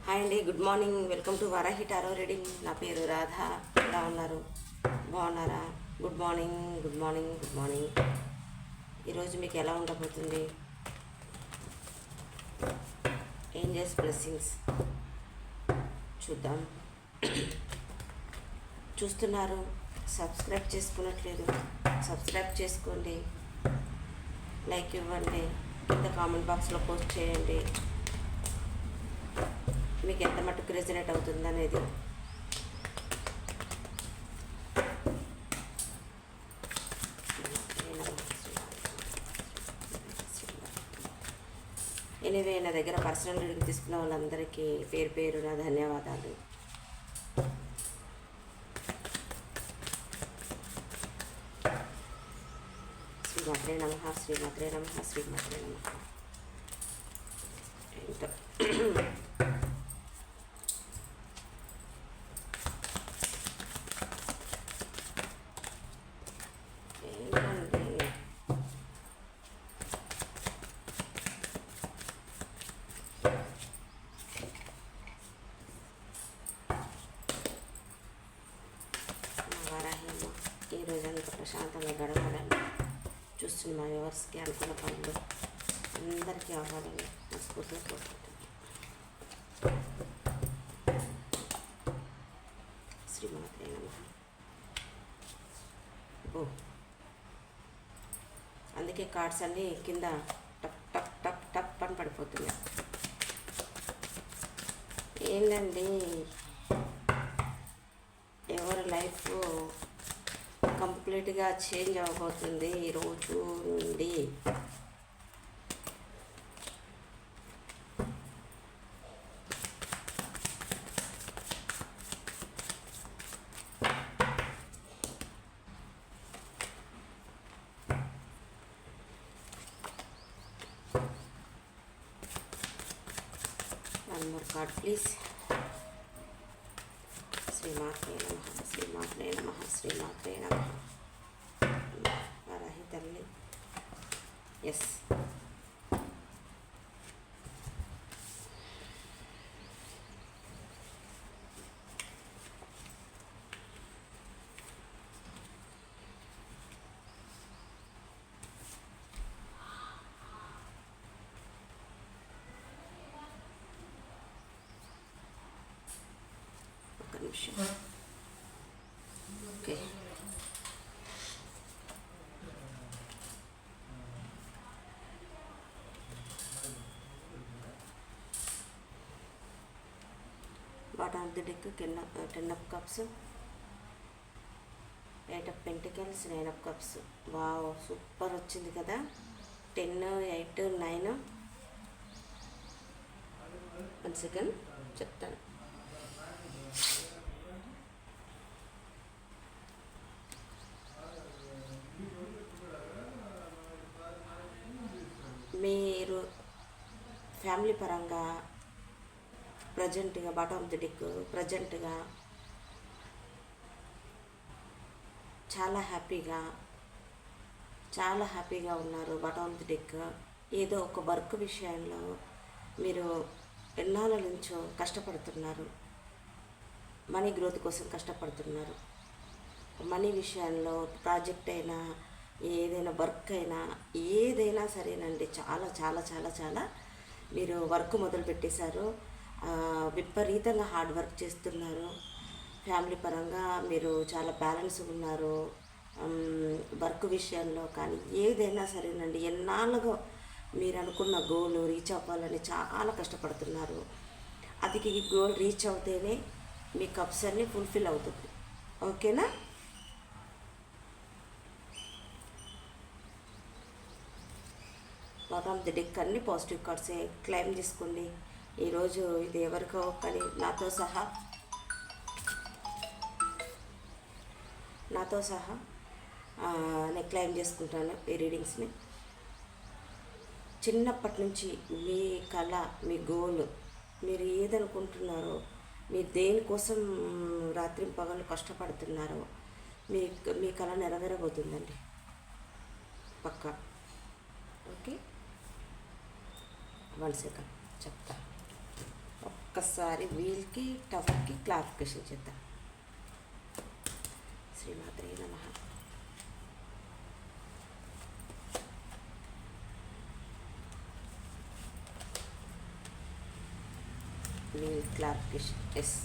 Hi అండి, good morning. Welcome to Varahi tarot reading. నా పేరు రాధ. ఎలా ఉన్నారు? బాగున్నారా? Good morning, good morning, good morning. ఈరోజు మీకు ఎలా ఉండబోతుంది? ఏంజెల్స్ బ్లెస్సింగ్స్ చూద్దాం. చూస్తున్నారు, సబ్స్క్రైబ్ చేసుకున్నట్లేదు, సబ్స్క్రైబ్ చేసుకోండి, లైక్ ఇవ్వండి, కింద కామెంట్ బాక్స్లో పోస్ట్ చేయండి. మీకు ఎంత మట్టుకు రెజనేట్ అవుతుంది అనేది. ఎనివే, నా దగ్గర పర్సనల్ రీడింగ్ తీసుకున్న వాళ్ళందరికీ పేరు పేరు నా ధన్యవాదాలు. శ్రీమాత్రే నమః, శ్రీమాత్రే నమః, శ్రీమాత్రే నమః. ఏంటో ఈ రోజంతా ప్రశాంతంగా గడపాలని చూస్తున్న మా వ్యూవర్స్కి అనుకున్న పనులు అందరికీ అవ్వాలని మనస్ఫూర్తిగా కోరుకుంటున్నాను. శ్రీమాత్రే నమః. అందుకే కార్డ్స్ అన్నీ కింద టక్ టక్ టక్ టక్ అని పడిపోతున్నాయి. ఏంటండి, ఎవరి లైఫ్ కంప్లీట్గా చేంజ్ అవ్వబోతుంది ఈరోజు నుండి. One more card please. శ్రీమాత్రే నమః, శ్రీమాత్రే నమః, శ్రీమాత్రే నమః. వారాహి తల్లి. ఎస్, ఒక్క నిమిషం. Okay, bottom of the deck 10 of cups, 8 of pentacles, 9 of cups. Wow, super వచ్చింది కదా. 10, 8, 9. 1 సెకండ్ చెప్తాను. మీరు ఫ్యామిలీ పరంగా ప్రజెంట్గా బాటమ్ ఆఫ్ ది డెక్ ప్రజెంట్గా చాలా హ్యాపీగా ఉన్నారు. బాటమ్ ఆఫ్ ది డెక్ ఏదో ఒక వర్క్ విషయంలో మీరు ఎన్నాళ్ళ నుంచో కష్టపడుతున్నారు. మనీ గ్రోత్ కోసం కష్టపడుతున్నారు. మనీ విషయంలో ప్రాజెక్ట్ అయినా ఏదైనా వర్క్ అయినా ఏదైనా సరేనండి, చాలా చాలా చాలా చాలా మీరు వర్క్ మొదలు పెట్టేశారు. విపరీతంగా హార్డ్ వర్క్ చేస్తున్నారు. ఫ్యామిలీ పరంగా మీరు చాలా బ్యాలెన్స్ ఉన్నారు వర్క్ విషయంలో. కానీ ఏదైనా సరేనండి, ఎన్నాళ్ళుగా మీరు అనుకున్న గోల్ రీచ్ అవ్వాలని చాలా కష్టపడుతున్నారు. అది ఈ గోల్ రీచ్ అవుతేనే మీ కప్స్ అన్నీ ఫుల్ఫిల్ అవుతుంది. ఓకేనా? బాటమ్ ఆఫ్ ది డెక్ అన్ని పాజిటివ్ కార్డ్సే. క్లైమ్ చేసుకోండి ఈరోజు. ఇది ఎవరికో కానీ నాతో సహా నేను క్లైమ్ చేసుకుంటాను ఈ రీడింగ్స్ని. చిన్నప్పటి నుంచి మీ కళ, మీ గోల్, మీరు ఏదనుకుంటున్నారో, మీరు దేనికోసం రాత్రి పగలు కష్టపడుతున్నారో మీ కళ నెరవేరబోతుందండి పక్కా. ఓకే, 1 సెకండ్ చెప్తా. ఒక్క ఒక్కసారి వీల్కి టవర్కి క్లారిఫికేషన్ చేద్దాం. శ్రీమాత్రే నమః. We'll clarification yes.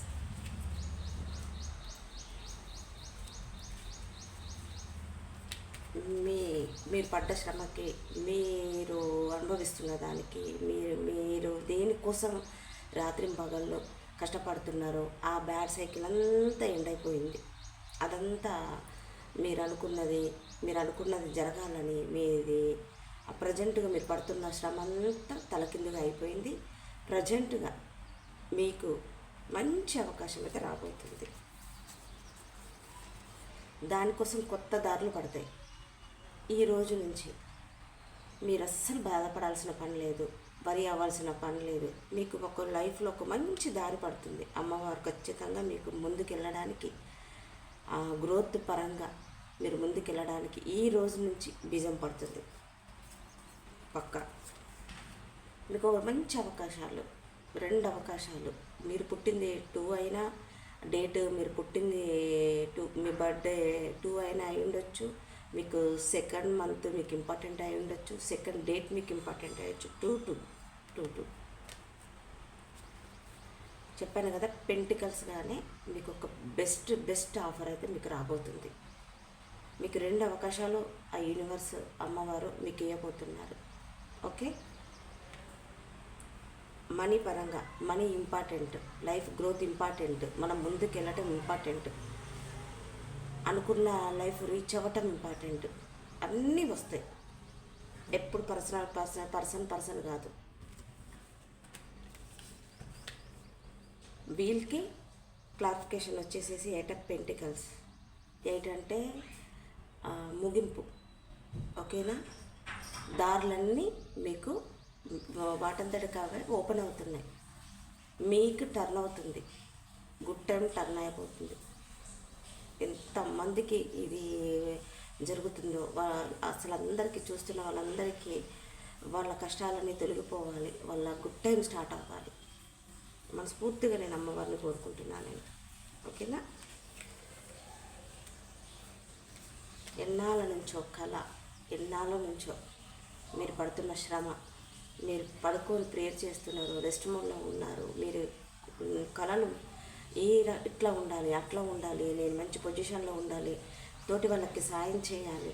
మీరు పడ్డ శ్రమకి, మీరు అనుభవిస్తున్న దానికి, మీరు దేనికోసం రాత్రింపగల్లో కష్టపడుతున్నారో ఆ బ్యాడ్ సైకిల్ అంతా ఎండ్ అయిపోయింది. అదంతా మీరు అనుకున్నది జరగాలని మీది ప్రజెంట్గా మీరు పడుతున్న శ్రమ అంతా తలకిందుగా అయిపోయింది. ప్రజెంట్గా మీకు మంచి అవకాశం అయితే రాబోతుంది. దానికోసం కొత్త దారులు పడతాయి. ఈ రోజు నుంచి మీరు అస్సలు బాధపడాల్సిన పని లేదు, వరి అవ్వాల్సిన పని లేదు. మీకు ఒక లైఫ్లో ఒక మంచి దారి పడుతుంది. అమ్మవారు ఖచ్చితంగా మీకు ముందుకెళ్ళడానికి, గ్రోత్ పరంగా మీరు ముందుకెళ్ళడానికి ఈ రోజు నుంచి బీజం పడుతుంది. పక్క మీకు ఒక మంచి అవకాశాలు, 2 అవకాశాలు. మీరు పుట్టింది 2 అయినా, డేట్ మీరు పుట్టింది 2, మీ బర్త్డే 2 అయినా అయి ఉండొచ్చు. మీకు 2nd మంత్ మీకు ఇంపార్టెంట్ అయి ఉండొచ్చు. 2nd డేట్ మీకు ఇంపార్టెంట్ అయ్యొచ్చు. 2 చెప్పాను కదా, పెంటికల్స్గానే మీకు ఒక బెస్ట్ ఆఫర్ అయితే మీకు రాబోతుంది. మీకు 2 అవకాశాలు ఆ యూనివర్స్ అమ్మవారు మీకు ఇవ్వబోతున్నారు. ఓకే, మనీ పరంగా money important, life growth important, మనం ముందుకు వెళ్ళటం ఇంపార్టెంట్, అనుకున్న లైఫ్ రీచ్ అవ్వటం ఇంపార్టెంట్. అన్నీ వస్తాయి. ఎప్పుడు పర్సన్ కాదు. వీల్కి క్లారిఫికేషన్ వచ్చేసేసి 8 ఆఫ్ పెంటికల్స్. 8 అంటే ముగింపు. ఓకేనా, దారులన్నీ మీకు వాటంతటి కాగా ఓపెన్ అవుతున్నాయి. మీకు టర్న్ అవుతుంది, గుడ్ టైం టర్న్ అయిపోతుంది. ఎంతమందికి ఇది జరుగుతుందో అసలు అందరికీ, చూస్తున్న వాళ్ళందరికీ వాళ్ళ కష్టాలన్నీ తొలగిపోవాలి, వాళ్ళ గుడ్ టైం స్టార్ట్ అవ్వాలి. మనస్ఫూర్తిగా నేను అమ్మవారిని కోరుకుంటున్నాను నేను. ఓకేనా, ఎన్నాళ్ళ నుంచో కళ, ఎన్నాళ్ళ నుంచో మీరు పడుతున్న శ్రమ, మీరు పడుకొని ప్రేయర్ చేస్తున్నారు, రెస్ట్ మోడ్లో ఉన్నారు. మీరు కళలు ఇట్లా ఉండాలి, అట్లా ఉండాలి, నేను మంచి పొజిషన్లో ఉండాలి, తోటి వాళ్ళకి సాయం చేయాలి,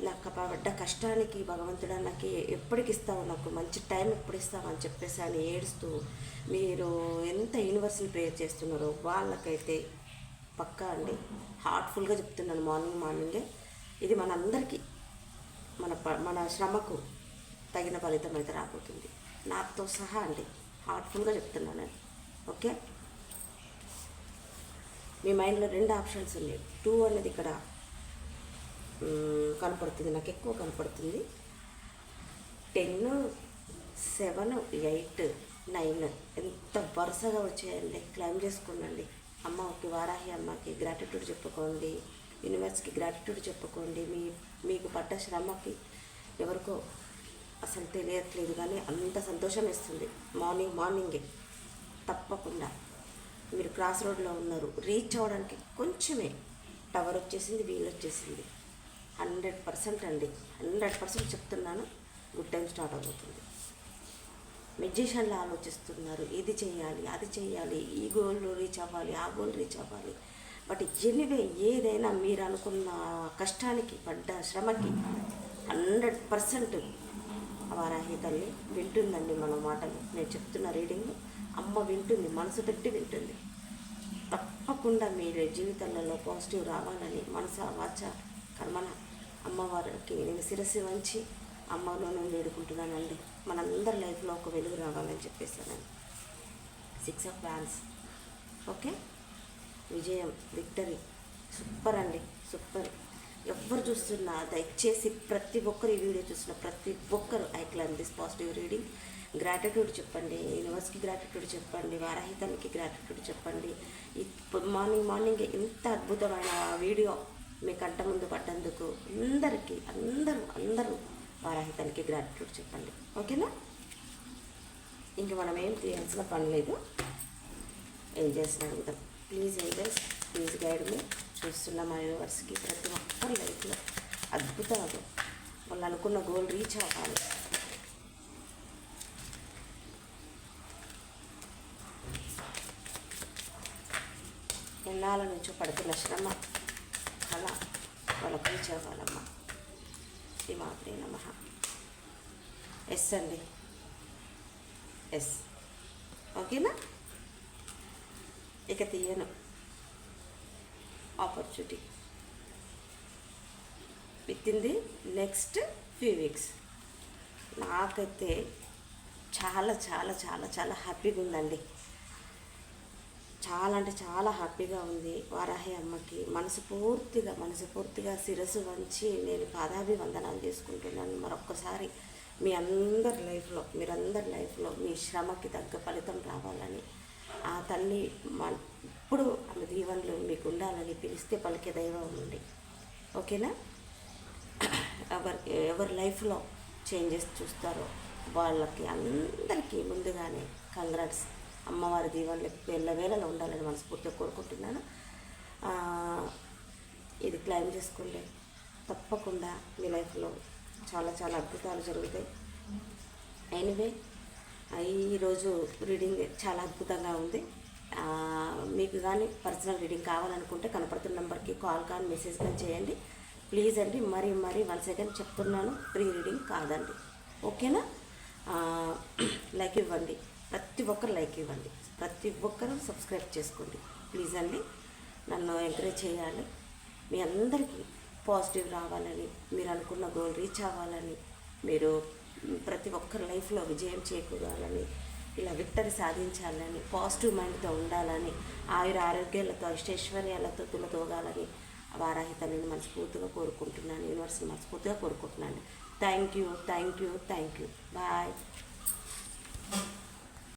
నాకు పడ్డ కష్టానికి భగవంతుడా నాకు ఎప్పటికి ఇస్తావు, నాకు మంచి టైం ఎప్పుడు ఇస్తావు అని చెప్పేసి అని ఏడుస్తూ మీరు ఎంత యూనివర్స్ని ప్రేయర్ చేస్తున్నారో వాళ్ళకైతే పక్కా అండి, హార్ట్ఫుల్గా చెప్తున్నాను. మార్నింగే ఇది మనందరికీ మన శ్రమకు తగిన ఫలితం అయితే రాబోతుంది. నాతో సహా అండి, హార్ట్ఫుల్గా చెప్తున్నాను నేను. ఓకే, మీ మైండ్లో 2 ఆప్షన్స్ ఉన్నాయి. 2 అనేది ఇక్కడ కనపడుతుంది, నాకు ఎక్కువ కనపడుతుంది. 10, 7, 8, 9 ఎంత వరుసగా వచ్చాయండి. క్లైమ్ చేసుకోండి. అమ్మకి, వారాహి అమ్మకి గ్రాటిట్యూడ్ చెప్పుకోండి, యూనివర్స్కి గ్రాటిట్యూడ్ చెప్పుకోండి. మీకు పడ్డ శ్రమకి ఎవరికో అసలు తెలియట్లేదు కానీ అంత సంతోషం ఇస్తుంది. మార్నింగే తప్పకుండా మీరు క్రాస్ రోడ్లో ఉన్నారు, రీచ్ అవ్వడానికి కొంచెమే టవర్ వచ్చేసింది, వీల్ వచ్చేసింది. 100% అండి, 100% చెప్తున్నాను, గుడ్ టైం స్టార్ట్ అవుతుంది. మెజిషియన్లో ఆలోచిస్తున్నారు, ఇది చేయాలి, అది చేయాలి, ఈ గోల్ రీచ్ అవ్వాలి, ఆ గోల్ రీచ్ అవ్వాలి. బట్ ఎనివే ఏదైనా మీరు అనుకున్న కష్టానికి, పడ్డ శ్రమకి 100% వారాహి తల్లి వింటుందండి మన మాటలు. నేను చెప్తున్న రీడింగ్ అమ్మ వింటుంది, మనసు పెట్టి వింటుంది. తప్పకుండా మీరు జీవితాలలో పాజిటివ్ రావాలని మనస వాచ కర్మన అమ్మవారికి నేను శిరస్సు వంచి అమ్మలోనూ వేడుకుంటున్నానండి. మనందరి లైఫ్లో ఒక వెలుగు రావాలని చెప్పేసానండి. 6 ఆఫ్ వ్యాండ్స్. ఓకే, విజయం, విక్టరీ. సూపర్ అండి, సూపర్. ఎవరు చూస్తున్నా దయచేసి ప్రతి ఒక్కరు ఈ వీడియో చూసిన ప్రతి ఒక్కరు I claim this positive reading. Gratitude చెప్పండి, యూనివర్స్కి గ్రాటిట్యూడ్ చెప్పండి, వారాహి తల్లికి గ్రాటిట్యూడ్ చెప్పండి. ఈ మార్నింగ్ ఇంత అద్భుతమైన వీడియో మీ కంట ముందు పడ్డందుకు అందరూ వారాహి తల్లికి గ్రాటిట్యూడ్ చెప్పండి. ఓకేనా, ఇంక మనం ఏం తీయాల్సిన పని లేదు. ఏం చేసిన అడుగుతాం. ప్లీజ్ ఎంజాయ్, ప్లీజ్ గైడ్ మీ. చూస్తున్న మా వ్యూవర్స్కి ప్రతి ఒక్కరి లైఫ్లో అద్భుతాలు, వాళ్ళు అనుకున్న గోల్ రీచ్ అవ్వాలి. ఎన్నాళ్ళ నుంచో పడుతున్న శ్రమ అలా వాళ్ళకి రీచ్ అవ్వాలమ్మా. ఈ మాత్రే నమః. ఎస్ అండి, ఎస్. ఓకేనా? ఇక తీయను opportunity with in the next few weeks. నాకైతే చాలా చాలా చాలా చాలా హ్యాపీగా ఉందండి. చాలా అంటే చాలా హ్యాపీగా ఉంది. వారాహి అమ్మకి మనస్ఫూర్తిగా శిరస్సు వంచి నేను పాదాభివందనాలు చేసుకుంటున్నాను. మరొక్కసారి మీరందరి లైఫ్లో మీ శ్రమకి తగ్గ ఫలితం రావాలని, ఆ తల్లి ఇప్పుడు ఆమె దీవెనలు మీకు ఉండాలని పిలిస్తే పలికే దైవం ఉంది. ఓకేనా? ఎవరి లైఫ్లో చేంజెస్ చూస్తారో వాళ్ళకి అందరికీ ముందుగానే కంగ్రాట్స్. అమ్మవారి దీవెనలు ఎల్లవేళలో ఉండాలని మనస్ఫూర్తిగా కోరుకుంటున్నాను. ఇది క్లైమ్ చేసుకోండి. తప్పకుండా మీ లైఫ్లో చాలా చాలా అద్భుతాలు జరుగుతాయి. ఎనీవే, ఈరోజు రీడింగ్ చాలా అద్భుతంగా ఉంది. మీకు కానీ పర్సనల్ రీడింగ్ కావాలనుకుంటే కనపడుతున్న నెంబర్కి కాల్ కానీ మెసేజ్ కానీ చేయండి ప్లీజ్ అండి. మరీ 1 సెకండ్ చెప్తున్నాను, ఫ్రీ రీడింగ్ కాదండి. ఓకేనా? లైక్ ఇవ్వండి, ప్రతి ఒక్కరు లైక్ ఇవ్వండి, ప్రతి ఒక్కరు సబ్స్క్రైబ్ చేసుకోండి ప్లీజ్ అండి. నన్ను ఎంకరేజ్ చేయాలి. మీ అందరికీ పాజిటివ్ రావాలని, మీరు అనుకున్న గోల్ రీచ్ అవ్వాలని, మీరు ప్రతి ఒక్కరి లైఫ్లో విజయం చేకూరాలని, ఇలా విక్టరీ సాధించాలని, పాజిటివ్ మైండ్తో ఉండాలని, ఆరోగ్యాలతో అష్టైశ్వర్యాలతో తులతోగాలని వారాహి తల్లిని మనస్ఫూర్తిగా కోరుకుంటున్నాను. యూనివర్స్ని మనస్ఫూర్తిగా కోరుకుంటున్నాను. Thank you. బాయ్.